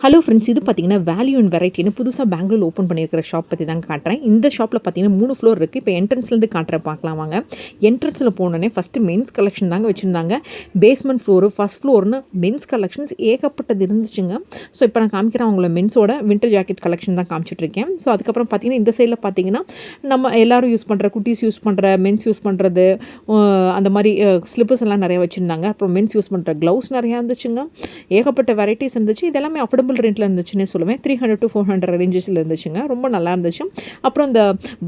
Hello friends, இது பார்த்தீங்கன்னா value and வெரைட்டின்னு புதுசாக பெங்களூர் ஓப்பன் பண்ணியிருக்கிற ஷாப் பற்றி தாங்க காட்டுறேன். இந்த ஷாப்பில் பார்த்தீங்கன்னா 3 ஃப்ளோர் இருக்குது. இப்போ என்ட்ரன்ஸ்லேருந்து காட்டுறேன், பார்க்கலாம் வாங்க. என்ட்ரன்ஸில் போனோடனே ஃபஸ்ட்டு மென்ஸ் கலெக்ஷன் தாங்க வச்சுருந்தாங்க. பேஸ்மெண்ட் ஃப்ளோரு, ஃபஸ்ட் ஃப்ளோர்னு மென்ஸ் கலெக்ஷன்ஸ் ஏகப்பட்டது இருந்துச்சுங்க. ஸோ இப்போ நான் காமிக்கிறேன் அவங்கள மென்ஸோட வின்டர் ஜாக்கெட் கலெக்ஷன் தான் காமிச்சிட்ருக்கேன். ஸோ அதுக்கப்புறம் பார்த்தீங்கன்னா இந்த சைடில் பார்த்தீங்கன்னா நம்ம எல்லோரும் யூஸ் பண்ணுற, குட்டீஸ் யூஸ் பண்ணுற, மென்ஸ் யூஸ் பண்ணுறது, அந்த மாதிரி ஸ்லிப்பர்ஸ் எல்லாம் நிறையா வச்சுருந்தாங்க. அப்புறம் மென்ஸ் யூஸ் பண்ணுற க்ளவுஸ் நிறையா இருந்துச்சுங்க. ஏகப்பட்ட வெரைட்டிஸ் இருந்துச்சு. இது எல்லாமே அஃபோர்டபுள் ரேட்டில் இருந்துச்சுன்னே சொல்லுவேன். 300 to 400 ரேஞ்சஸில் இருந்துச்சுங்க. ரொம்ப நல்லா இருந்துச்சு. அப்புறம் இந்த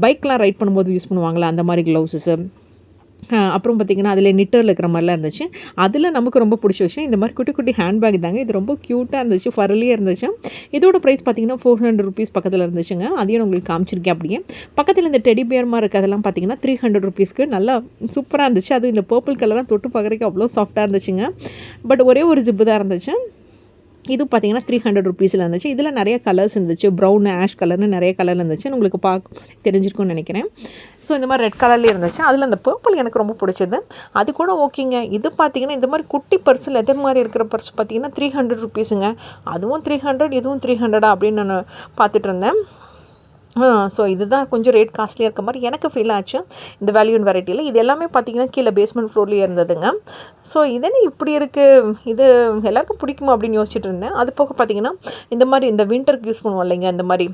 பைக்லாம் ரைட் பண்ணும்போது யூஸ் பண்ணுவாங்களா அந்த மாதிரி க்ளவுஸஸு, அப்புறம் பார்த்திங்கன்னா அதில் நிட்டரில் இருக்கிற மாதிரிலாம் இருந்துச்சு. அதில் நமக்கு ரொம்ப பிடிச்ச விஷயம் இந்த மாதிரி குட்டி குட்டி ஹேண்ட்பேக் தாங்க. இது ரொம்ப க்யூட்டாக இருந்துச்சு, ஃபர்லியாக இருந்துச்சு. இதோட ப்ரைஸ் பார்த்திங்கன்னா 400 rupees பக்கத்தில் இருந்துச்சுங்க. அதையும் உங்களுக்கு காமிச்சிருக்கேன். அப்படியே பக்கத்தில் இந்த டெடி பியர் மாதிரி இருக்கிறதெல்லாம் பார்த்திங்கன்னா 300 rupeesக்கு நல்லா சூப்பராக இருந்துச்சு. அது இந்த பர்பிள் கலர்லாம் தொட்டு பார்க்குறதுக்கு அவ்வளோ சாஃப்டாக இருந்துச்சுங்க. பட் ஒரே ஒரு ஜிப்பு தான் இருந்துச்சு. இது பார்த்திங்கன்னா 300 rupeesல இருந்துச்சு. இதில் நிறைய கலர்ஸ் இருந்துச்சு. ப்ரௌன், ஆஷ் கலர்னு நிறைய கலர் இருந்துச்சு. உங்களுக்கு தெரிஞ்சிருக்கும்னு நினைக்கிறேன். ஸோ இந்த மாதிரி ரெட் கலர்லேயே இருந்துச்சு. அதில் அந்த பர்பிள் எனக்கு ரொம்ப பிடிச்சது. அது கூட ஓகேங்க. இது பார்த்திங்கன்னா இந்த மாதிரி குட்டி பர்ஸ், லெதர் மாதிரி இருக்கிற பர்ஸ் பார்த்திங்கன்னா 300 rupeesங்க. அதுவும் 300, இதுவும் 300 அப்படின்னு நான் பார்த்துட்டு இருந்தேன். ஸோ இதுதான் கொஞ்சம் ரேட் காஸ்ட்லியாக இருக்க மாதிரி எனக்கு ஃபீல் ஆச்சு இந்த வேல்யூ அண்ட் வெரைட்டியில். இது எல்லாமே பார்த்திங்கன்னா கீழே பேஸ்மெண்ட் ஃப்ளோர்லேயே இருந்ததுங்க. ஸோ இதென்ன இப்படி இருக்குது, இது எல்லாருக்கும் பிடிக்குமா அப்படின்னு யோசிச்சுட்டு இருந்தேன். அது போக பார்த்திங்கன்னா இந்த மாதிரி இந்த வின்டருக்கு யூஸ் பண்ணுவோம் இல்லைங்க, இந்த மாதிரி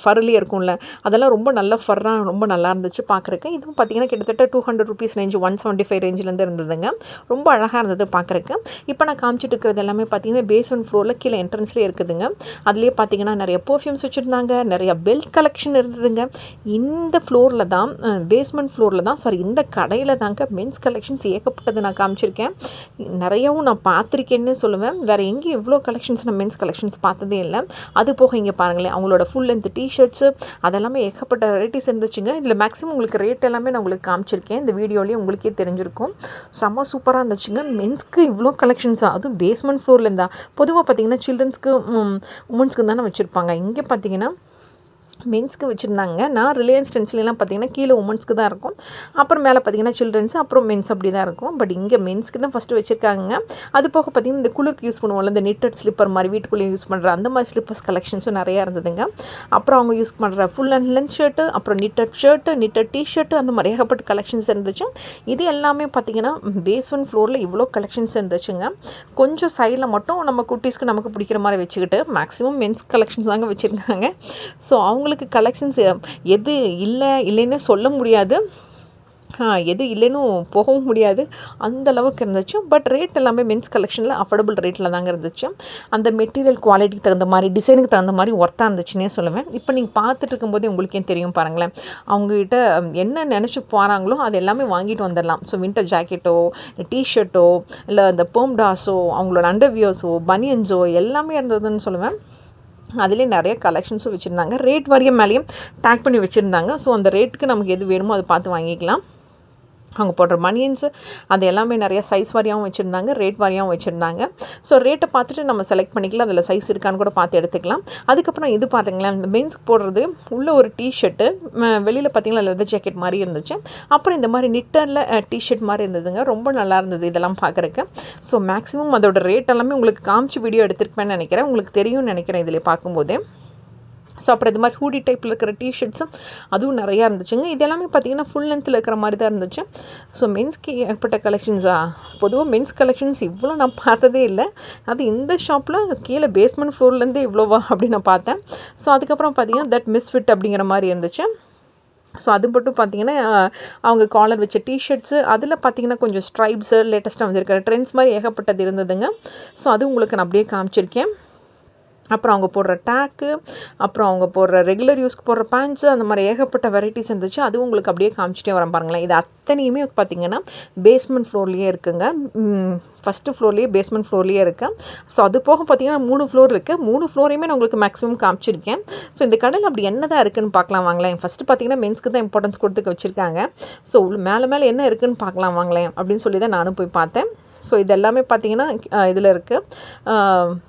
ஃபர்லியாக இருக்கும்ல, அதெல்லாம் ரொம்ப நல்ல ஃபர்ராக ரொம்ப நல்லா இருந்துச்சு பார்க்குறக்கு. இதுவும் பார்த்திங்கன்னா கிட்டத்தட்ட 200 rupees ரேஞ்ச், 175 ரேஞ்சிலேருந்து இருந்ததுங்க. ரொம்ப அழகாக இருந்தது பார்க்குறக்கு. இப்போ நான் காமிச்சிட்டு இருக்கிறது எல்லாமே பார்த்திங்கன்னா பேஸ்மெண்ட் ஃப்ளோரில் கீழே என்ட்ரன்ஸ்லேயே இருக்குதுங்க. அதுலேயே பார்த்திங்கன்னா நிறைய பர்ஃப்யூம்ஸ் வச்சுருந்தாங்க, நிறைய பெல்ட் கலெக்ஷன் இருந்ததுங்க. இந்த ஃப்ளோரில் தான், பேஸ்மெண்ட் ஃப்ளோரில் தான், சாரி இந்த கடையில் தாங்க மென்ஸ் கலெக்ஷன்ஸ் ஏகப்பட்டது நான் காமிச்சிருக்கேன். நிறையாவும் நான் பார்த்துருக்கேன்னு சொல்லுவேன். வேறு எங்கேயும் இவ்வளோ கலெக்ஷன்ஸ் நான் மென்ஸ் கலெக்ஷன்ஸ் பார்த்ததே இல்லை. அது போக இங்கே பாருங்களேன், அவங்களோட ஃபுல் இந்த டிஷர்ட்ஸு அதெல்லாமே ஏகப்பட்ட வெரைட்டிஸ் இருந்துச்சுங்க. இதில் மேக்ஸிமம் உங்களுக்கு ரேட் எல்லாமே நான் உங்களுக்கு காமிச்சிருக்கேன். இந்த வீடியோலேயே உங்களுக்கே தெரிஞ்சிருக்கும். செம்ம சூப்பராக இருந்துச்சுங்க. மென்ஸ்க்கு இவ்வளோ கலெக்ஷன்ஸாக, அதுவும் பேஸ்மெண்ட் ஃப்ளோரில் இருந்தால். பொதுவாக பார்த்திங்கன்னா சில்ட்ரன்ஸ்க்கு, உமன்ஸ்க்கு தானே வச்சுருப்பாங்க. இங்கே பார்த்திங்கன்னா மென்ஸ்க்கு வச்சுருந்தாங்க. நான் ரிலையன்ஸ் ட்ரெண்ட்ஸ்லாம் பார்த்திங்கன்னா கீழே உமன்ஸ்க்கு தான் இருக்கும், அப்புறம் மேலே பார்த்திங்கன்னா சில்ட்ரன்ஸ், அப்புறம் மென்ஸ் அப்படி தான் இருக்கும். பட் இங்கே மென்ஸ்க்கு தான் ஃபஸ்ட்டு வச்சுருக்காங்க. அது போக பார்த்திங்கன்னா இந்த குளிருக்கு யூஸ் பண்ணுவோம்ல, இந்த நிட்டட் ஸ்லிப்பர் மாதிரி வீட்டுக்குள்ளேயே யூஸ் பண்ணுற அந்த மாதிரி ஸ்லிப்பர்ஸ் கலெக்ஷன்ஸும் நிறையா இருந்ததுங்க. அப்புறம் அவங்க யூஸ் பண்ணுற ஃபுல் அண்ட் லென்த் ஷர்ட்டு, அப்புறம் நிட்டட் ஷர்ட்டு, நிட்டட் டிஷர்ட்டு, அந்த மாதிரி ஏகப்பட்ட கலெக்ஷன்ஸ் இருந்துச்சு. இது எல்லாமே பார்த்திங்கன்னா பேஸ்மெண்ட் ஃப்ளோரில் இவ்வளோ கலெக்ஷன்ஸ் இருந்துச்சுங்க. கொஞ்சம் சைடில் மட்டும் நம்ம குட்டீஸ்க்கு நமக்கு பிடிக்கிற மாதிரி வச்சுக்கிட்டு மேக்ஸிமம் மென்ஸ் கலெக்ஷன்ஸ் தாங்க வச்சுருக்காங்க. ஸோ அவங்களுக்கு கலெக்ஷன்ஸ் எது இல்லைன்னு சொல்ல முடியாது, எது இல்லைன்னு போகவும் முடியாது, அந்த அளவுக்கு இருந்துச்சு. பட் ரேட் எல்லாமே மென்ஸ் கலெக்ஷனில் அஃபோர்டபுள் ரேட்டில் தாங்க இருந்துச்சு. அந்த மெட்டீரியல் குவாலிட்டிக்கு தகுந்த மாதிரி, டிசைனுக்கு தகுந்த மாதிரி ஒர்த்தாக இருந்துச்சுன்னே சொல்லுவேன். இப்போ நீங்கள் பார்த்துட்டு இருக்கும்போதே உங்களுக்கே தெரியும் பாருங்களேன், அவங்ககிட்ட என்ன நினச்சி போகிறாங்களோ அது எல்லாமே வாங்கிட்டு வந்துடலாம். ஸோ வின்டர் ஜாக்கெட்டோ, டிஷர்ட்டோ, இல்லை இந்த பெர்ம்டாஸோ, அவங்களோட அண்டர்வியர்ஸோ, பனியன்ஸோ எல்லாமே இருந்ததுன்னு சொல்லுவேன். அதிலே நிறைய கலெக்ஷன்ஸும் வச்சுருந்தாங்க. ரேட் வாரியம் மேலேயும் டேக் பண்ணி வச்சுருந்தாங்க. ஸோ அந்த ரேட்டுக்கு நமக்கு எது வேணுமோ அதை பார்த்து வாங்கிக்கலாம். அவங்க போடுற பனியன்ஸு அது எல்லாமே நிறைய சைஸ் வாரியாகவும் வச்சுருந்தாங்க, ரேட் வாரியாகவும் வச்சுருந்தாங்க. ஸோ ரேட்டை பார்த்துட்டு நம்ம செலக்ட் பண்ணிக்கலாம், அதில் சைஸ் இருக்கான்னு கூட பார்த்து எடுத்துக்கலாம். அதுக்கப்புறம் இது பார்த்திங்களா, இந்த மென்ஸ்க்கு போடுறது உள்ள ஒரு டிஷர்ட்டு, வெளியில் பார்த்திங்கன்னா லெதர் ஜாக்கெட் மாதிரி இருந்துச்சு. அப்புறம் இந்த மாதிரி நிட்டரில் டிஷர்ட் மாதிரி இருந்ததுங்க. ரொம்ப நல்லா இருந்தது இதெல்லாம் பார்க்குறக்கு. ஸோ மேக்ஸிமம் அதோட ரேட் எல்லாமே உங்களுக்கு காமிச்சு வீடியோ எடுத்துருப்பேன்னு நினைக்கிறேன். உங்களுக்கு தெரியும்னு நினைக்கிறேன் இதில் பார்க்கும்போதே. ஸோ அப்புறம் இது மாதிரி ஹூடி டைப்பில் இருக்கிற டிஷர்ட்ஸும் அதுவும் நிறையா இருந்துச்சுங்க. இது எல்லாமே பார்த்திங்கன்னா ஃபுல் லென்த்தில் இருக்கிற மாதிரி தான் இருந்துச்சு. ஸோ மென்ஸ்க்கு ஏற்பட்ட கலெக்ஷன்ஸாக, பொதுவாக மென்ஸ் கலெக்ஷன்ஸ் இவ்வளோ நான் பார்த்ததே இல்லை. அது இந்த ஷாப்பில் கீழே பேஸ்மெண்ட் ஃப்ளோர்லேருந்தே இவ்வளோவா அப்படின்னு நான் பார்த்தேன். ஸோ அதுக்கப்புறம் பார்த்திங்கன்னா தட் மிஸ்ஃபிட் அப்படிங்கிற மாதிரி இருந்துச்சு. ஸோ அது மட்டும் பார்த்திங்கன்னா அவங்க காலர் வச்ச டிஷர்ட்ஸு, அதில் பார்த்திங்கன்னா கொஞ்சம் ஸ்ட்ரைப்ஸு லேட்டஸ்ட்டாக வந்துருக்கிற ட்ரெண்ட்ஸ் மாதிரி ஏகப்பட்டது இருந்ததுங்க. ஸோ அது உங்களுக்கு நான் அப்படியே காமிச்சிருக்கேன். அப்புறம் அவங்க போடுற டேக்கு, அப்புறம் அவங்க போடுற ரெகுலர் யூஸ்க்கு போடுற பேண்ட்ஸு, அந்த மாதிரி ஏகப்பட்ட வெரைட்டிஸ் இருந்துச்சு. அதுவும் உங்களுக்கு அப்படியே காமிச்சிட்டே வரேன் பாருங்களேன். இது அத்தனையுமே பார்த்திங்கன்னா பேஸ்மெண்ட் ஃப்ளோர்லேயே இருக்குங்க. ஃபஸ்ட்டு ஃப்ளோர்லேயே பேஸ்மெண்ட் ஃப்ளோர்லேயே இருக்குது. ஸோ அது போக பார்த்திங்கன்னா 3 ஃப்ளோர் இருக்குது. 3 ஃப்ளோரையுமே நான் உங்களுக்கு மேக்ஸிமம் காமிச்சிருக்கேன். ஸோ இந்த கடையில் அப்படி என்ன தான் இருக்குதுன்னு பார்க்கலாம் வாங்களேன். ஃபஸ்ட்டு பார்த்திங்கன்னா மென்ஸ்க்கு தான் இம்பார்ட்டன்ஸ் கொடுத்து வச்சுருக்காங்க. ஸோ மேலே என்ன இருக்குதுன்னு பார்க்கலாம் வாங்களேன் அப்படின்னு சொல்லி தான் நானும் போய் பார்த்தேன். ஸோ இது எல்லாமே பார்த்திங்கன்னா இதில் இருக்குது,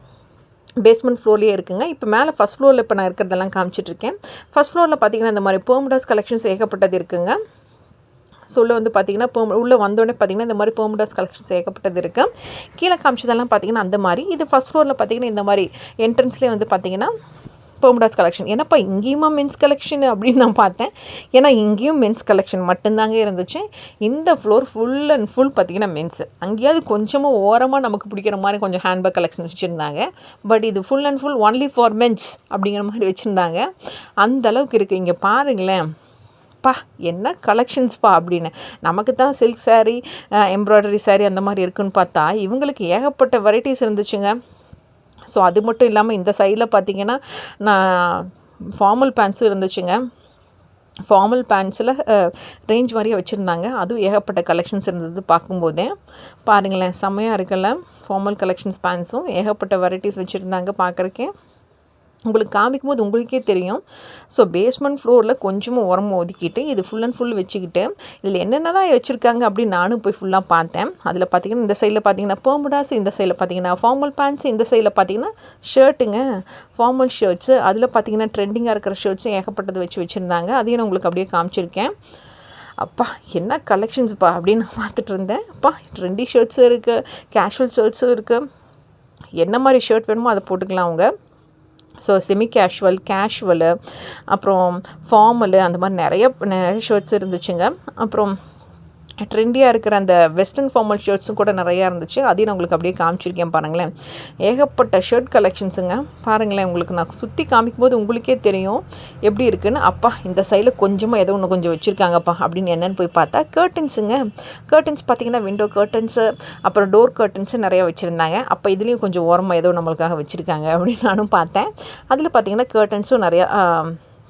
பேஸ்மெண்ட் ஃப்ளோர்லேயே இருக்குங்க. இப்போ மேலே ஃபஸ்ட் ஃப்ளோரில் இப்போ நான் இருக்கிறதெல்லாம் காமிச்சிட்ருக்கேன். ஃபஸ்ட் ஃப்ளோரில் பார்த்திங்கன்னா இந்த மாதிரி பெர்முடாஸ் கலெக்ஷன்ஸ் ஏகப்பட்டது இருக்குங்க. ஸோ உள்ளே வந்து பார்த்திங்கன்னா உள்ளே வந்தோடனே பார்த்திங்கன்னா இந்த மாதிரி பெர்முடாஸ் கலெக்ஷன்ஸ் ஏகப்பட்டது இருக்குது. கீழே காமிச்சதெல்லாம் பார்த்திங்கன்னா அந்த மாதிரி. இது ஃபஸ்ட் ஃப்ளோரில் பார்த்திங்கன்னா இந்த மாதிரி என்ட்ரன்ஸ்லேயே வந்து பார்த்திங்கன்னா பெர்முடாஸ் கலெக்ஷன். ஏன்னாப்பா இங்கேயுமா மென்ஸ் கலெக்ஷன் அப்படின்னு நான் பார்த்தேன். ஏன்னா இங்கேயும் மென்ஸ் கலெக்ஷன் மட்டும்தாங்க இருந்துச்சு. இந்த ஃப்ளோர் ஃபுல் அண்ட் ஃபுல் பார்த்திங்கன்னா மென்ஸ். அங்கேயாவது கொஞ்சமாக ஓரமாக நமக்கு பிடிக்கிற மாதிரி கொஞ்சம் ஹேண்ட்பேக் கலெக்ஷன் வச்சுருந்தாங்க. பட் இது full and full only for men's அப்படிங்கிற மாதிரி வச்சுருந்தாங்க. அந்தளவுக்கு இருக்குது. இங்கே பாருங்களேன், பா என்ன கலெக்ஷன்ஸ்ப்பா அப்படின்னு. நமக்கு தான் சில்க் சாரீ, எம்ப்ராய்டரி சாரீ அந்த மாதிரி இருக்குதுன்னு பார்த்தா இவங்களுக்கு ஏகப்பட்ட வெரைட்டிஸ் இருந்துச்சுங்க. ஸோ அது மட்டும் இல்லாமல் இந்த சைடில் பார்த்திங்கன்னா நான் ஃபார்மல் பேண்ட்ஸும் இருந்துச்சுங்க. ஃபார்மல் பேண்ட்ஸில் ரேஞ்ச் வாரியாக வச்சுருந்தாங்க. அதுவும் ஏகப்பட்ட கலெக்ஷன்ஸ் இருந்தது. பார்க்கும்போதே பாருங்களேன், செம்மையாக இருக்குல்ல. ஃபார்மல் கலெக்ஷன்ஸ் பேண்ட்ஸும் ஏகப்பட்ட வெரைட்டிஸ் வச்சுருந்தாங்க. பார்க்குறக்கே உங்களுக்கு காமிக்கும்போது உங்களுக்கே தெரியும். ஸோ பேஸ்மெண்ட் ஃப்ளோரில் கொஞ்சமாக உரமாக ஒதுக்கிட்டு இது ஃபுல் அண்ட் ஃபுல் வச்சுக்கிட்டு இதில் என்னென்ன தான் வச்சுருக்காங்க அப்படின்னு நானும் போய் ஃபுல்லாக பார்த்தேன். அதில் பார்த்திங்கன்னா இந்த சைடில் பார்த்திங்கன்னா பெர்முடாஸ், இந்த சைடில் பார்த்திங்கன்னா ஃபார்மல் பேண்ட்ஸ், இந்த சைடில் பார்த்திங்கன்னா ஷர்ட்டுங்க, ஃபார்மல் ஷர்ட்ஸு. அதில் பார்த்திங்கன்னா ட்ரெண்டிங்காக இருக்கிற ஷர்ட்ஸும் ஏகப்பட்டது வச்சுருந்தாங்க. அதையும் நான் உங்களுக்கு அப்படியே காமிச்சிருக்கேன். அப்பா என்ன கலெக்ஷன்ஸ்ப்பா அப்படின்னு நான் பார்த்துட்டு இருந்தேன். அப்பா ட்ரெண்டி ஷர்ட்ஸும் இருக்குது, கேஷுவல் ஷர்ட்ஸும் இருக்குது. என்ன மாதிரி ஷர்ட் வேணுமோ அதை போட்டுக்கலாம் அவங்க. ஸோ செமி கேஷுவலு அப்புறம் ஃபார்மலு அந்த மாதிரி நிறைய ஷர்ட்ஸ் இருந்துச்சுங்க. அப்புறம் ட்ரெண்டியாக இருக்கிற அந்த வெஸ்டர்ன் ஃபார்மல் ஷர்ட்ஸும் கூட நிறையா இருந்துச்சு. அதையும் நான் உங்களுக்கு அப்படியே காமிச்சிருக்கேன் பாருங்களேன். ஏகப்பட்ட ஷர்ட் கலெக்ஷன்ஸுங்க. பாருங்களேன், உங்களுக்கு நான் சுற்றி காமிக்கும்போது உங்களுக்கே தெரியும் எப்படி இருக்குதுன்னு. அப்பா இந்த சைடில் கொஞ்சமாக ஏதோ ஒன்று கொஞ்சம் வச்சுருக்காங்கப்பா அப்படின்னு என்னென்னு போய் பார்த்தா கர்டன்ஸுங்க. கர்டன்ஸ் பார்த்திங்கன்னா விண்டோ கர்டன்ஸு, அப்புறம் டோர் கர்டன்ஸு நிறையா வச்சுருந்தாங்க. அப்போ இதுலேயும் கொஞ்சம் ஓரமாக ஏதோ நம்மளுக்காக வச்சுருக்காங்க அப்படின்னு நானும் பார்த்தேன். அதில் பார்த்திங்கன்னா கர்டன்ஸும் நிறையா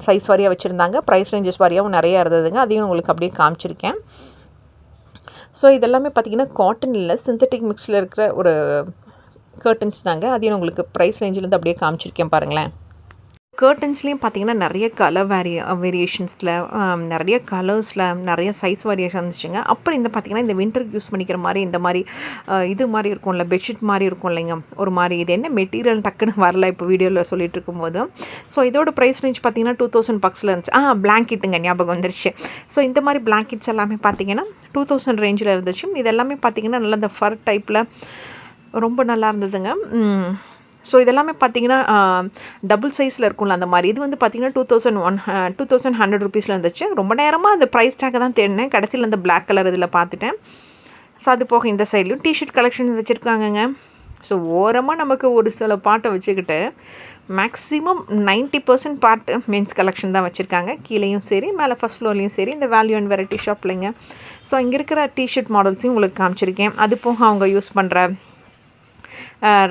சைஸ் வாரியாக வச்சுருந்தாங்க. ப்ரைஸ் ரேஞ்சஸ் வாரியாகவும் நிறையா இருந்ததுங்க. அதையும் உங்களுக்கு அப்படியே காமிச்சிருக்கேன். ஸோ இதெல்லாமே பார்த்திங்கன்னா காட்டன் இல்லை, சிந்தட்டிக் மிக்ஸில் இருக்கிற ஒரு கர்டன்ஸ் தாங்க. அதையும் உங்களுக்கு ப்ரைஸ் ரேஞ்சிலேருந்து அப்படியே காமிச்சிருக்கேன் பாருங்களேன். கர்டன்ஸ்லேயும் பார்த்திங்கன்னா நிறைய கலர் வேரியேஷன்ஸில் நிறைய கலர்ஸில் நிறைய சைஸ் வேரியேஷன் இருந்துச்சுங்க. அப்புறம் இந்த பார்த்திங்கன்னா இந்த வின்டருக்கு யூஸ் பண்ணிக்கிற மாதிரி இந்த மாதிரி இது மாதிரி இருக்கும்ல, பெட்ஷீட் மாதிரி இருக்கும் இல்லைங்க ஒரு மாதிரி. இது என்ன மெட்டீரியல் டக்குன்னு வரல இப்போ வீடியோவில் சொல்லிட்டு இருக்கும்போது. ஸோ இதோட ப்ரைஸ் ரேஞ்ச் பார்த்திங்கன்னா 2000 பக்ஸில் இருந்துச்சு. பிளாங்கெட்டுங்க ஞாபகம் வந்துருச்சு. ஸோ இந்த மாதிரி பிளாங்கெட்ஸ் எல்லாமே பார்த்திங்கன்னா 2000 ரேஞ்சில் இருந்துச்சு. இது எல்லாமே பார்த்திங்கன்னா நல்லா இந்த ஃபர் டைப்பில் ரொம்ப நல்லா இருந்ததுங்க. ஸோ இதெல்லாமே பார்த்திங்கன்னா டபுள் சைஸில் இருக்கும்ல அந்த மாதிரி. இது வந்து பார்த்திங்கன்னா 2100 ருபீஸில் இருந்துச்சு. ரொம்ப நேரமாக அந்த ப்ரைஸ் டேக்கை தான் தேடினேன். கடைசியில் அந்த பிளாக் கலர் இதில் பார்த்துட்டேன். ஸோ அது போக இந்த சைட்லையும் டிஷர்ட் கலெக்ஷன்ஸ் வச்சுருக்காங்கங்க. ஸோ ஓரமாக நமக்கு ஒரு சில பாட்டை வச்சுக்கிட்டு மேக்ஸிமம் 90% பார்ட் மென்ஸ் கலெக்ஷன் தான் வச்சுருக்காங்க. கீழேயும் சரி, மேலே ஃபஸ்ட் ஃப்ளோர்லேயும் சரி, இந்த வேல்யூ அண்ட் வெரைட்டி ஷாப்லைங்க. ஸோ இங்கே இருக்கிற டிஷர்ட் மாடல்ஸையும் உங்களுக்கு காமிச்சிருக்கேன். அது போக அவங்க யூஸ் பண்ணுற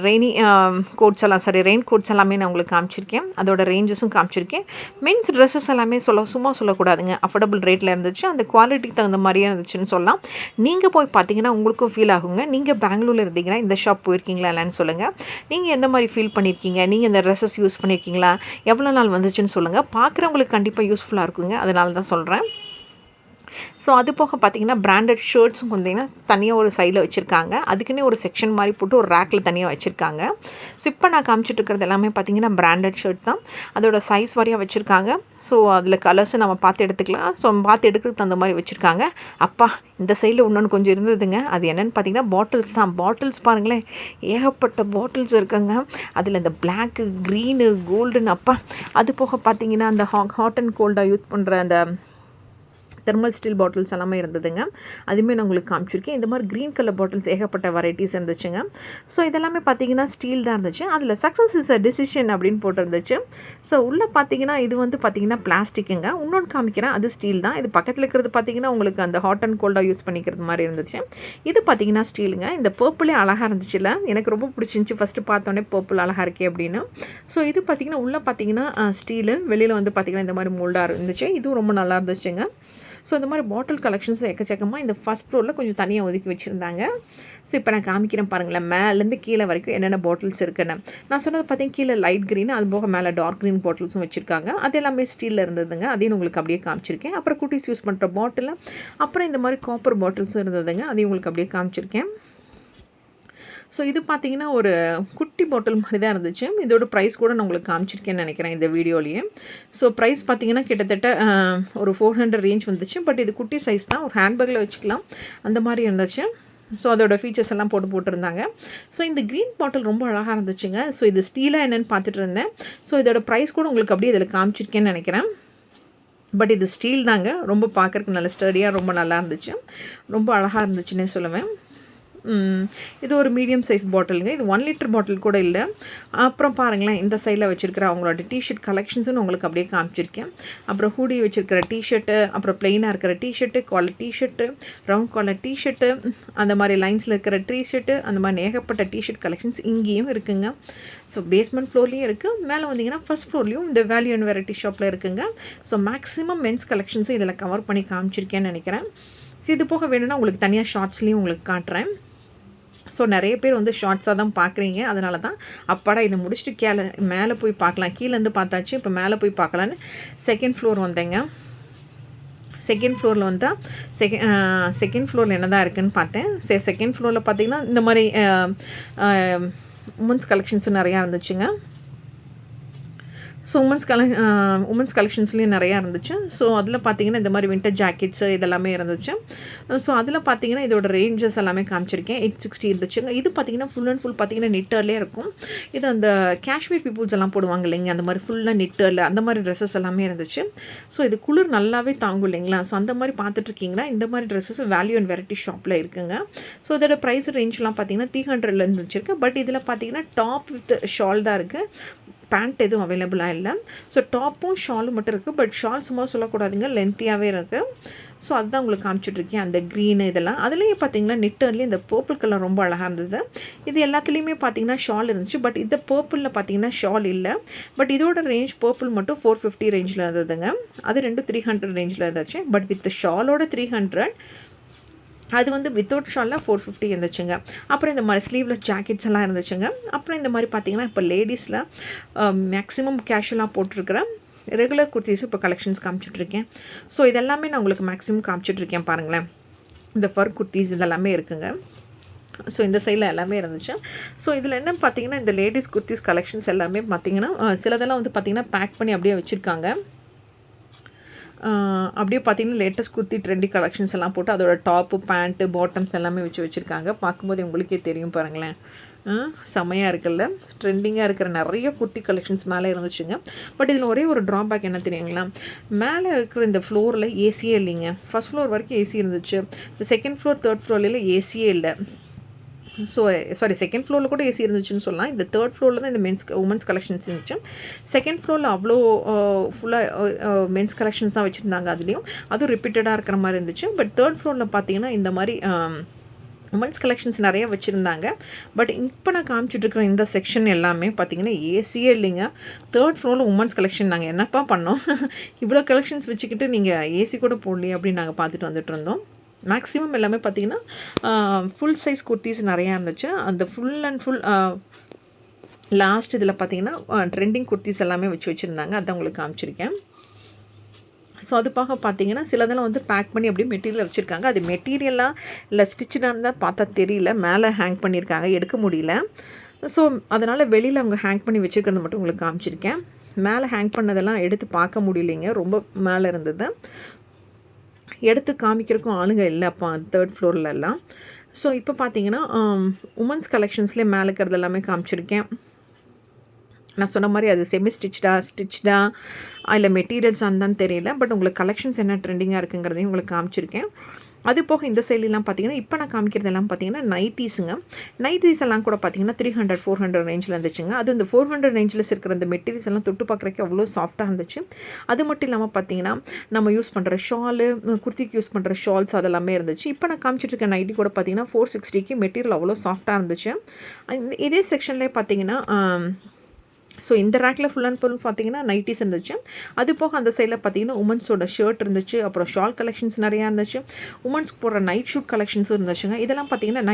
ரெயின் கோட்ஸ் எல்லாமே நான் உங்களுக்கு காமிச்சிருக்கேன். அதோட ரேஞ்சஸும் காமிச்சிருக்கேன். மென்ஸ் ட்ரெஸ்ஸஸ் எல்லாமே சும்மா சொல்லக்கூடாதுங்க. அஃபோர்டபுள் ரேட்டில் இருந்துச்சு. அந்த குவாலிட்டிக்கு தகுந்த மாதிரியே இருந்துச்சுன்னு சொல்லலாம். நீங்கள் போய் பார்த்தீங்கன்னா உங்களுக்கும் ஃபீல் ஆகுங்க. நீங்கள் பெங்களூரில் இருந்தீங்கன்னா இந்த ஷாப் போயிருக்கீங்களா இல்லைன்னு சொல்லுங்கள். நீங்கள் எந்த மாதிரி ஃபீல் பண்ணியிருக்கீங்க, நீங்கள் இந்த ட்ரெஸ்ஸஸ் யூஸ் பண்ணியிருக்கீங்களா, எவ்வளோ நாள் வந்துச்சுன்னு சொல்லுங்கள். பார்க்குறவங்களுக்கு கண்டிப்பாக யூஸ்ஃபுல்லாக இருக்குங்க. அதனால தான் சொல்கிறேன். ஸோ அது போக பார்த்திங்கன்னா பிராண்டட் ஷர்ட்ஸும் பார்த்திங்கன்னா தனியாக ஒரு சைடில் வச்சுருக்காங்க. அதுக்குன்னே ஒரு செக்ஷன் மாதிரி போட்டு ஒரு ரேக்கில் தனியாக வச்சுருக்காங்க. ஸோ இப்போ நான் காமிச்சிட்டு இருக்கிறது எல்லாமே பார்த்திங்கன்னா பிராண்டட் ஷர்ட் தான். அதோட சைஸ் வாரியாக வச்சுருக்காங்க. ஸோ அதில் கலர்ஸும் நம்ம பார்த்து எடுத்துக்கலாம். ஸோ பார்த்து எடுக்கிறதுக்கு தகுந்த மாதிரி வச்சுருக்காங்க. அப்பா இந்த சைடில் இன்னொன்று கொஞ்சம் இருந்ததுங்க. அது என்னென்னு பார்த்திங்கன்னா பாட்டில்ஸ் தான். பாட்டில்ஸ் பாருங்களேன், ஏகப்பட்ட பாட்டில்ஸ் இருக்குங்க. அதில் இந்த பிளாக்கு, க்ரீனு, கோல்டுன்னு. அப்பா அது போக பார்த்திங்கன்னா அந்த ஹாட் அண்ட் கோல்டாக யூஸ் பண்ணுற அந்த தெர்மல் ஸ்டீல் பாட்டில்ஸ் எல்லாமே இருந்ததுங்க. அதுவுமே நான் உங்களுக்கு காமிச்சிருக்கேன். இந்த மாதிரி க்ரீன் கலர் பாட்டில்ஸ் ஏகப்பட்ட வெரைட்டிஸ் இருந்துச்சுங்க. ஸோ இதெல்லாமே பார்த்தீங்கன்னா ஸ்டீல் தான் இருந்துச்சு. அதில் சக்ஸஸ் இஸ் அ டிசிஷன் அப்படின்னு போட்டிருந்துச்சு. ஸோ உள்ளே பார்த்தீங்கன்னா இது வந்து பார்த்தீங்கன்னா பிளாஸ்டிக்குங்க. இன்னொன்று காமிக்கிறேன், அது ஸ்டீல் தான். இது பக்கத்தில் இருக்கிறது பார்த்தீங்கன்னா உங்களுக்கு அந்த ஹாட் அண்ட் கோல்டாக யூஸ் பண்ணிக்கிறது மாதிரி இருந்துச்சு. இது பார்த்தீங்கன்னா ஸ்டீலுங்க. இந்த பர்பிளே அழகாக இருந்துச்சுல்ல, எனக்கு ரொம்ப பிடிச்சிருந்துச்சி. ஃபஸ்ட்டு பார்த்தோன்னே பர்பிள் அழகாக இருக்கே அப்படின்னு. ஸோ இது பார்த்தீங்கன்னா உள்ளே பார்த்தீங்கன்னா ஸ்டீலு, வெளியில் வந்து பார்த்தீங்கன்னா இந்த மாதிரி மோல்டாக இருந்துச்சு. இதுவும் ரொம்ப நல்லா இருந்துச்சுங்க. ஸோ இந்த மாதிரி பாட்டில் கலெக்ஷன்ஸ் எக்கச்சக்கமாக இந்த ஃபஸ்ட் ஃப்ளோரில் கொஞ்சம் தனியாக ஒதுக்கி வச்சுருந்தாங்க. ஸோ இப்போ நான் காமிக்கிறேன் பாருங்களேன், மேலேருந்து கீழே வரைக்கும் என்னென்ன பாட்டில்ஸ் இருக்குன்னு. நான் சொன்னது பார்த்தீங்கன்னா கீழே லைட் க்ரீன், அது போக மேலே டார்க் க்ரீன் பாட்டில்ஸும் வச்சுருக்காங்க. அது எல்லாமே ஸ்டீலில் இருந்ததுங்க. அதையும் உங்களுக்கு அப்படியே காமிச்சிருக்கேன். அப்புறம் குட்டீஸ் யூஸ் பண்ணுற பாட்டில், அப்புறம் இந்த மாதிரி காப்பர் பாட்டில்ஸும் இருந்ததுங்க. அதையும் உங்களுக்கு அப்படியே காமிச்சிருக்கேன். ஸோ இது பார்த்தீங்கன்னா ஒரு குட்டி பாட்டில் மாதிரி தான் இருந்துச்சு. இதோட ப்ரைஸ் கூட நான் உங்களுக்கு காமிச்சிருக்கேன்னு நினைக்கிறேன் இந்த வீடியோலேயே. ஸோ ப்ரைஸ் பார்த்தீங்கன்னா கிட்டத்தட்ட ஒரு 400 ரேஞ்ச் வந்துச்சு. பட் இது குட்டி சைஸ் தான், ஒரு ஹேண்ட்பேக்கில் வச்சுக்கலாம் அந்த மாதிரி இருந்துச்சு. ஸோ அதோட ஃபீச்சர்ஸ் எல்லாம் போட்டிருந்தாங்க. ஸோ இந்த க்ரீன் பாட்டில் ரொம்ப அழகாக இருந்துச்சுங்க. ஸோ இது ஸ்டீலாக என்னென்னு பார்த்துட்டு இருந்தேன். ஸோ இதோட ப்ரைஸ் கூட உங்களுக்கு அப்படியே இதில் காமிச்சிருக்கேன்னு நினைக்கிறேன். பட் இது ஸ்டீல் தாங்க. ரொம்ப பார்க்குறதுக்கு நல்ல ஸ்டடியாக ரொம்ப நல்லா இருந்துச்சு. ரொம்ப அழகாக இருந்துச்சுன்னே சொல்லுவேன். இது ஒரு மீடியம் சைஸ் பாட்டிலுங்க. இது 1 லிட்டர் பாட்டில் கூட இல்லை. அப்புறம் பாருங்களேன், இந்த சைடில் வச்சுருக்கிற அவங்களோட டிஷர்ட் கலெக்ஷன்ஸுன்னு உங்களுக்கு அப்படியே காமிச்சிருக்கேன். அப்புறம் ஹூடி வச்சுருக்கிற டிஷர்ட்டு, அப்புறம் ப்ளெயினாக இருக்கிற T-shirt, collar T-shirt, round collar T-shirt, அந்த மாதிரி லைன்ஸில் இருக்கிற டிஷர்ட்டு, அந்த மாதிரி ஏகப்பட்ட டிஷர்ட் கலெக்ஷன்ஸ் இங்கேயும் இருக்குங்க. ஸோ பேஸ்மெண்ட் ஃப்ளோர்லேயும் இருக்குது. மேலே வந்தீங்கன்னா ஃபஸ்ட் ஃப்ளோர்லேயும் இந்த வேல்யூ அண்ட் வெரைட்டி ஷாப்பில் இருக்குங்க. ஸோ மேக்ஸிமம் மென்ஸ் கலெக்ஷன்ஸை இதில் கவர் பண்ணி காமிச்சிருக்கேன்னு நினைக்கிறேன். இது போக வேணும்னா உங்களுக்கு தனியாக ஷார்ட்ஸ்லேயும் உங்களுக்கு காட்டுறேன். ஸோ நிறைய பேர் வந்து ஷார்ட்ஸாக தான் பார்க்குறீங்க. அதனால தான் அப்பாடா இதை முடிச்சுட்டு மேலே போய் பார்க்கலாம், கீழேருந்து பார்த்தாச்சு, இப்போ மேலே போய் பார்க்கலான்னு செகண்ட் ஃப்ளோர் வந்தேங்க. செகண்ட் ஃப்ளோரில் வந்தால் செகண்ட் ஃப்ளோரில் என்ன தான் இருக்குதுன்னு பார்த்தேன். செகண்ட் ஃப்ளோரில் பார்த்தீங்கன்னா இந்த மாதிரி உமன்ஸ் கலெக்ஷன்ஸும் நிறையா இருந்துச்சுங்க. ஸோ உமன்ஸ் கலெக்ஷன்ஸ்லேயும் நிறையா இருந்துச்சு. ஸோ அதில் பார்த்தீங்கன்னா இந்த மாதிரி வின்டர் ஜாக்கெட்ஸு இதெல்லாமே இருந்துச்சு. ஸோ அதில் பார்த்தீங்கன்னா இதோட ரேஞ்சஸ் எல்லாமே காமிச்சிருக்கேன். 860 இருந்துச்சுங்க. இது பார்த்தீங்கன்னா ஃபுல் அண்ட் ஃபுல் பார்த்தீங்கன்னா நிட்டர்லேயே இருக்கும். இது அந்த காஷ்மீர் பீப்புள்ஸ் எல்லாம் போடுவாங்க இல்லைங்க, அந்த மாதிரி ஃபுல்லாக நிட்டரில் அந்த மாதிரி ட்ரெஸ்ஸஸ் எல்லாமே இருந்துச்சு. ஸோ இது குளிர் நல்லாவே தாங்கும் இல்லைங்களா. ஸோ அந்த மாதிரி பார்த்துட்ருக்கீங்கன்னா இந்த மாதிரி ட்ரெஸ்ஸஸ் வேல்யூ அண்ட் வெரைட்டி ஷாப்பில் இருக்குங்க. ஸோ இதோட ப்ரைஸ் ரேஞ்செலாம் பார்த்தீங்கன்னா 300 இருந்துச்சுருக்கு. பட் இதில் பார்த்தீங்கன்னா டாப் வித் ஷால் தான் இருக்குது. பேண்ட் எதுவும் அவைலபிளாக இல்லை. ஸோ டாப்பும் ஷாலும் மட்டும் இருக்குது. பட் ஷால் சும்மா சொல்லக்கூடாதுங்க, லென்த்தியாகவே இருக்குது. ஸோ அதுதான் உங்களுக்கு காமிச்சிட்ருக்கேன். அந்த க்ரீனு இதெல்லாம் அதுலேயே பார்த்தீங்கன்னா நிட்டர்லேயே இந்த பர்பிள் கலர் ரொம்ப அழகாக இருந்தது. இது எல்லாத்துலேயுமே பார்த்தீங்கன்னா ஷால் இருந்துச்சு. பட் இந்த பர்பிளில் பார்த்தீங்கன்னா ஷால் இல்லை. பட் இதோட ரேஞ்ச் பர்பிள் மட்டும் 450 ரேஞ்சில் இருந்ததுங்க. அது 300 ரேஞ்சில் இருந்துச்சு. பட் வித் ஷாலோட 300, அது வந்து வித்தவுட் ஷாலில் 450 இருந்துச்சுங்க. அப்புறம் இந்த மாதிரி ஸ்லீவ்லெஸ் ஜாக்கெட்ஸ் எல்லாம் இருந்துச்சுங்க. அப்புறம் இந்த மாதிரி பார்த்திங்கன்னா இப்போ லேடிஸில் மேக்ஸிமம் கேஷுவலாக போட்டிருக்கிற ரெகுலர் குர்த்திஸும் இப்போ கலெக்ஷன்ஸ் காமிச்சிட்ருக்கேன். ஸோ இதெல்லாமே நான் உங்களுக்கு மேக்ஸிமம் காமிச்சிட்ருக்கேன் பாருங்களேன். இந்த ஃபர் குர்த்திஸ் இதெல்லாமே இருக்குங்க. ஸோ இந்த சைடில் எல்லாமே இருந்துச்சு. ஸோ இதில் என்ன பார்த்தீங்கன்னா இந்த லேடிஸ் குர்த்திஸ் கலெக்ஷன்ஸ் எல்லாமே பார்த்திங்கன்னா சிலதெல்லாம் வந்து பார்த்திங்கன்னா பேக் பண்ணி அப்படியே வச்சுருக்காங்க. அப்படியே பார்த்தீங்கன்னா லேட்டஸ்ட் குர்த்தி ட்ரெண்டி கலெக்ஷன்ஸ் எல்லாம் போட்டு அதோட டாப்பு, பேண்ட்டு, பாட்டம்ஸ் எல்லாமே வச்சுருக்காங்க. பார்க்கும்போது உங்களுக்கே தெரியும் பாருங்களேன், செம்மையாக இருக்குல்ல. ட்ரெண்டிங்காக இருக்கிற நிறைய குர்த்தி கலெக்ஷன்ஸ் மேலே இருந்துச்சுங்க. பட் இதில் ஒரே ஒரு ட்ராபேக் என்ன தெரியுங்களா, மேலே இருக்கிற இந்த ஃப்ளோரில் ஏசியே இல்லைங்க. ஃபஸ்ட் ஃப்ளோர் வரைக்கும் ஏசி இருந்துச்சு. இந்த செகண்ட் ஃப்ளோர், தேர்ட் ஃப்ளோரில் ஏசியே இல்லை. ஸோ செகண்ட் ஃப்ளோரில் கூட ஏசி இருந்துச்சுன்னு சொல்லலாம். இந்த தேர்ட் ஃப்ளோரில் தான் இந்த உமன்ஸ் கலெக்ஷன்ஸ் இருந்துச்சு. செகண்ட் ஃப்ளோரில் அவ்வளோ ஃபுல்லாக மென்ஸ் கலெக்ஷன்ஸ் தான் வச்சுருந்தாங்க. அதுலேயும் அதுவும் ரிப்பீட்டடாக இருக்கிற மாதிரி இருந்துச்சு. பட் தேர்ட் ஃப்ளோரில் பார்த்தீங்கன்னா இந்த மாதிரி உமன்ஸ் கலெக்ஷன்ஸ் நிறைய வச்சுருந்தாங்க. பட் இப்போ நான் காமிச்சிட்ருக்கிற இந்த செக்ஷன் எல்லாமே பார்த்திங்கன்னா ஏசியே இல்லைங்க. தேர்ட் ஃப்ளோரில் உமன்ஸ் கலெக்ஷன் நாங்கள் என்னப்பா பண்ணோம், இவ்வளோ கலெக்ஷன்ஸ் வச்சுக்கிட்டு நீங்கள் ஏசி கூட போடலையே அப்படின்னு நாங்கள் பார்த்துட்டு வந்துட்டு இருந்தோம். மேக்ஸிமம் எல்லாமே பார்த்திங்கன்னா ஃபுல் சைஸ் குர்த்திஸ் நிறையா இருந்துச்சு. அந்த ஃபுல் அண்ட் ஃபுல் லாஸ்ட் இதில் பார்த்திங்கன்னா ட்ரெண்டிங் குர்த்திஸ் எல்லாமே வச்சுருந்தாங்க. அதான் உங்களுக்கு காமிச்சிருக்கேன். ஸோ அது பார்க்க பார்த்தீங்கன்னா சிலதெல்லாம் வந்து பேக் பண்ணி அப்படியே மெட்டீரியல் வச்சுருக்காங்க. அது மெட்டீரியலாக இல்லை ஸ்டிச்சுடான்னு தான் பார்த்தா தெரியல. மேலே ஹேங் பண்ணியிருக்காங்க, எடுக்க முடியல. ஸோ அதனால் வெளியில் அவங்க ஹேங் பண்ணி வச்சுருக்கிறது மட்டும் உங்களுக்கு காமிச்சிருக்கேன். மேலே ஹேங் பண்ணதெல்லாம் எடுத்து பார்க்க முடியலைங்க, ரொம்ப மேலே இருந்தது. எடுத்து காமிக்கிறதுக்கும் ஆளுங்க இல்லை அப்போ தேர்ட் ஃப்ளோர்லலாம். ஸோ இப்போ பார்த்தீங்கன்னா உமன்ஸ் கலெக்ஷன்ஸ்லேயே மேலே இருக்கிறது எல்லாமே காமிச்சிருக்கேன். நான் சொன்ன மாதிரி அது செமி ஸ்டிச்டா இல்லை மெட்டீரியல்ஸ் தான் தெரியல. பட் உங்களுக்கு கலெக்ஷன்ஸ் என்ன ட்ரெண்டிங்காக இருக்குங்கிறதையும் உங்களுக்கு காமிச்சிருக்கேன். அது போக இந்த சைட்லாம் பார்த்தீங்கன்னா இப்போ நான் காமிக்கிறதெல்லாம் பார்த்தீங்கன்னா நைட்டிஸுங்க. நைட்டிஸ் எல்லாம் கூட பார்த்தீங்கன்னா 300, 400 ரேஞ்சில் இருந்துச்சுங்க. அது இந்த 400 ரேஞ்சில் இருக்கிற அந்த மெட்டீரியல்ஸ் எல்லாம் தொட்டு பார்க்குறதுக்கு அவ்வளோ சாஃப்டாக இருந்துச்சு. அது மட்டும் இல்லாமல் பார்த்தீங்கன்னா நம்ம யூஸ் பண்ணுற ஷாலு, குர்த்திக்கு யூஸ் பண்ணுற ஷால்ஸ் அதெல்லாமே இருந்துச்சு. இப்போ நான் காமிச்சிட்ருக்க நைட்டி கூட பார்த்தீங்கன்னா 460க்கு மெட்டீரியல் அவ்வளோ சாஃப்டாக இருந்துச்சு. இதே செக்ஷன்லேயே பார்த்தீங்கன்னா ஸோ இந்த ரேக்கில் ஃபுல் அண்ட் ஃபுல் பார்த்தீங்கன்னா நைட்டிஸ் இருந்துச்சு. அது போக அந்த சைடில் பார்த்தீங்கன்னா உமன்ஸோட ஷர்ட் இருந்துச்சு. அப்புறம் ஷால் கலெக்ஷன்ஸ் நிறையா இருந்துச்சு. உமன்ஸ்க்கு போடுற நைட் ஷூட் கலெக்ஷன்ஸும் இருந்துச்சுங்க. இதெல்லாம் பார்த்தீங்கன்னா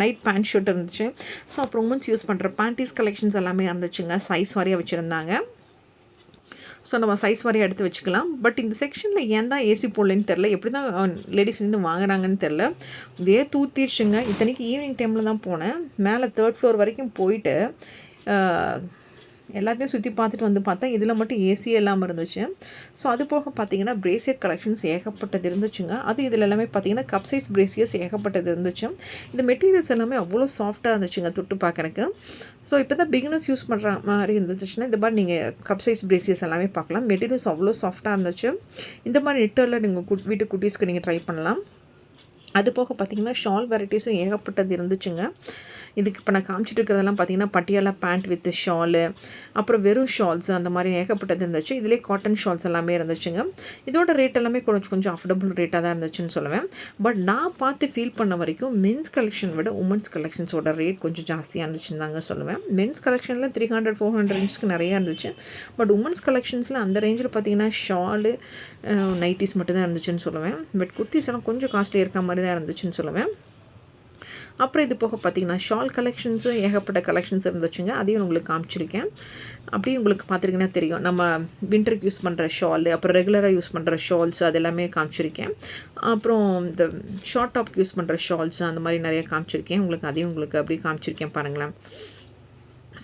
நைட் பேண்ட் ஷர்ட் இருந்துச்சு. ஸோ அப்புறம் உமன்ஸ் யூஸ் பண்ணுற பேண்டீஸ் கலெக்ஷன்ஸ் எல்லாமே இருந்துச்சுங்க. சைஸ் வாரியாக வச்சுருந்தாங்க. ஸோ நம்ம சைஸ் வரையும் எடுத்து வச்சுக்கலாம். பட் இந்த செக்ஷனில் ஏன் தான் ஏசி போடலன்னு தெரில, எப்படி தான் லேடிஸ் நின்று வாங்குறாங்கன்னு தெரில. தூத்திடுச்சுங்க. இத்தனைக்கு ஈவினிங் டைமில் தான் போனேன். மேலே 3rd ஃப்ளோர் வரைக்கும் போயிட்டு எல்லாத்தையும் சுற்றி பார்த்துட்டு வந்து பார்த்தா இதில் மட்டும் ஏசியே இல்லாமல் இருந்துச்சு. ஸோ அது போக பார்த்தீங்கன்னா பிரேசியர் கலெக்ஷன்ஸ் ஏகப்பட்டது இருந்துச்சுங்க. அது இதில் எல்லாமே பார்த்தீங்கன்னா கப் சைஸ் பிரேசியர்ஸ் ஏகப்பட்டது இருந்துச்சு. இந்த மெட்டீரியல்ஸ் எல்லாமே அவ்வளோ சாஃப்டாக இருந்துச்சுங்க தொட்டு பார்க்குறக்கு. ஸோ இப்போ தான் பிகினர்ஸ் யூஸ் பண்ணுற மாதிரி இருந்துச்சுன்னா இந்த மாதிரி நீங்கள் கப் சைஸ் பிரேசியர்ஸ் எல்லாமே பார்க்கலாம். மெட்டீரியல்ஸ் அவ்வளோ சாஃப்டாக இருந்துச்சு. இந்த மாதிரி நெட்டரில் நீங்கள் வீட்டு குட்டீஸ்க்கு நீங்கள் ட்ரை பண்ணலாம். அது போக பார்த்திங்கன்னா ஷால் வெரைட்டிஸும் ஏகப்பட்டது இருந்துச்சுங்க. இதுக்கு இப்போ நான் காமிச்சிட்டு இருக்கிறதெல்லாம் பார்த்திங்கன்னா பட்டியாலா பேண்ட் வித் ஷாலு, அப்புறம் வெறும் ஷால்ஸ் அந்த மாதிரி ஏகப்பட்டது இருந்துச்சு. இதிலே காட்டன் ஷால்ஸ் எல்லாமே இருந்துச்சுங்க. இதோட ரேட் எல்லாமே கொஞ்சம் அஃபோர்டபுள் ரேட்டாக தான் இருந்துச்சுன்னு சொல்லுவேன். பட் நான் பார்த்து ஃபீல் பண்ண வரைக்கும் மென்ஸ் கலெக்ஷன் விட உமன்ஸ் கலெக்ஷன்ஸோட ரேட் கொஞ்சம் ஜாஸ்தியாக இருந்துச்சுன்னு தாங்க சொல்லுவேன். மென்ஸ் கலெக்ஷனில் 300-400 ரேஞ்சுக்கு நிறையா இருந்துச்சு. பட் உமன்ஸ் கலெக்ஷன்ஸில் அந்த ரேஞ்சில் பார்த்திங்கன்னா ஷாலு நைட்டிஸ் மட்டும் தான் இருந்துச்சுன்னு சொல்லுவேன். பட் குர்த்திஸ் எல்லாம் கொஞ்சம் காஸ்ட்லியாக இருக்க மாதிரி தான் இருந்துச்சுன்னு சொல்லுவேன். அப்புறம் இது போக பார்த்திங்கன்னா ஷால் கலெக்ஷன்ஸு ஏகப்பட்ட கலெக்ஷன்ஸ் இருந்துச்சுங்க. அதையும் உங்களுக்கு காமிச்சிருக்கேன். அப்படியே உங்களுக்கு பார்த்துருக்கீங்கன்னா தெரியும். நம்ம வின்டருக்கு யூஸ் பண்ணுற ஷாலு, அப்புறம் ரெகுலராக யூஸ் பண்ணுற ஷால்ஸ் அது எல்லாமே காமிச்சிருக்கேன். அப்புறம் இந்த ஷார்ட் டாப்க்கு யூஸ் பண்ணுற ஷால்ஸ் அந்த மாதிரி நிறைய காமிச்சிருக்கேன். அதையும் உங்களுக்கு அப்படியே காமிச்சிருக்கேன் பாருங்களேன்.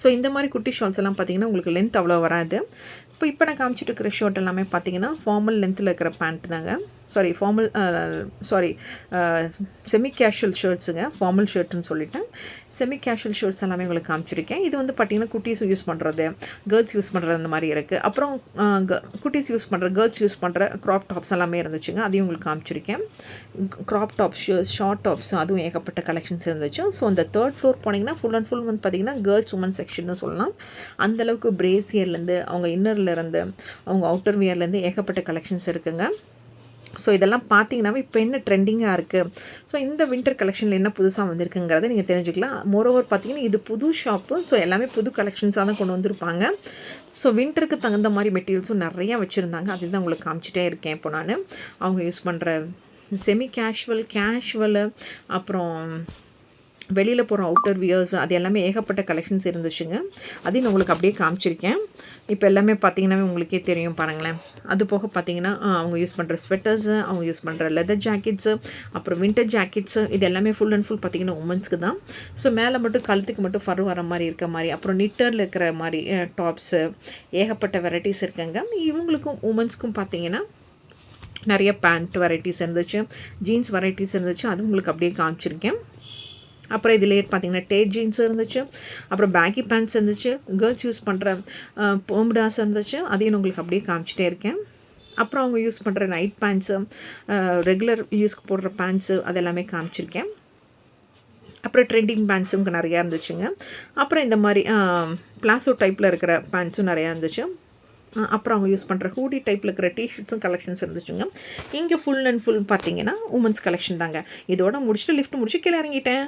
ஸோ இந்த மாதிரி குட்டி ஷால்ஸ் எல்லாம் பார்த்திங்கன்னா உங்களுக்கு லென்த் அவ்வளோ வராது. இப்போ நான் காமிச்சிட்டு இருக்கிற ஷர்ட் எல்லாமே பார்த்திங்கன்னா ஃபார்மல் லென்த்தில் இருக்கிற பேண்ட் தாங்க. செமி கேஷுவல் ஷர்ட்ஸுங்க. ஃபார்மல் ஷர்ட்டுன்னு சொல்லிட்டேன். செமி கேஷுவல் ஷர்ட்ஸ் எல்லாமே உங்களுக்கு காமிச்சிருக்கேன். இது வந்து பார்த்திங்கன்னா குட்டீஸ் யூஸ் பண்ணுறது, கேர்ள்ஸ் யூஸ் பண்ணுறது அந்த மாதிரி இருக்குது. அப்புறம் குட்டீஸ் யூஸ் பண்ணுற, கேர்ள்ஸ் யூஸ் பண்ணுற க்ராப் டாப்ஸ் எல்லாமே இருந்துச்சுங்க. அதையும் உங்களுக்கு காமிச்சிருக்கேன். க்ராப் டாப்ஸ், ஷார்ட் டாப்ஸ் அதுவும் ஏகப்பட்ட கலெக்ஷன்ஸ் இருந்துச்சு. ஸோ அந்த 3rd ஃப்ளோர் போனீங்கன்னா ஃபுல் அண்ட் ஃபுல் வந்து பார்த்திங்கன்னா கேர்ள்ஸ் உமன் செக்ஷன்னு சொல்லலாம். அந்தளவுக்கு பிரேசியர்லேருந்து அவங்க இன்னர்லேருந்து அவங்க அவுட்டர் வியர்லேருந்து ஏகப்பட்ட கலெக்ஷன்ஸ் இருக்குங்க. ஸோ இதெல்லாம் பார்த்தீங்கன்னாவே இப்போ என்ன ட்ரெண்டிங்காக இருக்குது, ஸோ இந்த வின்டர் கலெக்ஷனில் என்ன புதுசாக வந்திருக்குங்கிறத நீங்கள் தெரிஞ்சுக்கலாம். மோரோவர் பார்த்தீங்கன்னா இது புது ஷாப்பு. ஸோ எல்லாமே புது கலெக்ஷன்ஸாக தான் கொண்டு வந்திருப்பாங்க. ஸோ வின்டருக்கு தகுந்த மாதிரி மெட்டீரியல்ஸும் நிறையா வச்சுருந்தாங்க. அதுதான் உங்களுக்கு காமிச்சிட்டே இருக்கேன். இப்போ நான் அவங்க யூஸ் பண்ணுற செமி கேஷுவலு, அப்புறம் வெளியில் போகிற அவுட்டர் வியர்ஸ் அது எல்லாமே ஏகப்பட்ட கலெக்ஷன்ஸ் இருந்துச்சுங்க. அதையும் நான் உங்களுக்கு அப்படியே காமிச்சிருக்கேன். இப்போ எல்லாமே பார்த்தீங்கன்னாவே உங்களுக்கே தெரியும் பாருங்களேன். அது போக பார்த்தீங்கன்னா அவங்க யூஸ் பண்ணுற ஸ்வெட்டர்ஸு, அவங்க யூஸ் பண்ணுற லெதர் ஜாக்கெட்ஸு, அப்புறம் வின்டர் ஜாக்கெட்ஸு இது எல்லாமே ஃபுல் அண்ட் ஃபுல் பார்த்திங்கன்னா உமன்ஸ்க்கு தான். ஸோ மேலே மட்டும் கழுத்துக்கு மட்டும் ஃபர் வர மாதிரி இருக்க மாதிரி, அப்புறம் நிட்டரில் இருக்கிற மாதிரி டாப்ஸு ஏகப்பட்ட வெரைட்டிஸ் இருக்குங்க. இவங்களுக்கும் உமன்ஸ்க்கும் பார்த்தீங்கன்னா நிறைய பேண்ட் வெரைட்டிஸ் இருந்துச்சு, ஜீன்ஸ் வெரைட்டிஸ் இருந்துச்சு. அது உங்களுக்கு அப்படியே காமிச்சிருக்கேன். அப்புறம் இதிலே பார்த்தீங்கன்னா டேட் ஜீன்ஸ் இருந்துச்சு, அப்புறம் பேக்கி பேண்ட்ஸ் இருந்துச்சு, கேர்ள்ஸ் யூஸ் பண்ணுற போம்டாஸ் இருந்துச்சு. அதையும் உங்களுக்கு அப்படியே காமிச்சிட்டே இருக்கேன். அப்புறம் அவங்க யூஸ் பண்ணுற நைட் பேண்ட்ஸு, ரெகுலர் யூஸ்க்கு போடுற பேண்ட்ஸு அதெல்லாமே காமிச்சிருக்கேன். அப்புறம் ட்ரெண்டிங் பேண்ட்ஸும் நிறையா இருந்துச்சுங்க. அப்புறம் இந்த மாதிரி பிளாசோ டைப்பில் இருக்கிற பேண்ட்ஸும் நிறையா இருந்துச்சு. அப்புறம் அவங்க யூஸ் பண்ணுற ஹூடி டைப்பில் இருக்கிற டிஷர்ட்ஸும் கலெக்ஷன்ஸ் இருந்துச்சுங்க. இங்கே ஃபுல் அண்ட் ஃபுல் பார்த்தீங்கன்னா உமன்ஸ் கலெக்ஷன் தாங்க. இதோட முடிச்சுட்டு லிஃப்ட் முடிச்சு கீழே இறங்கிட்டேன்.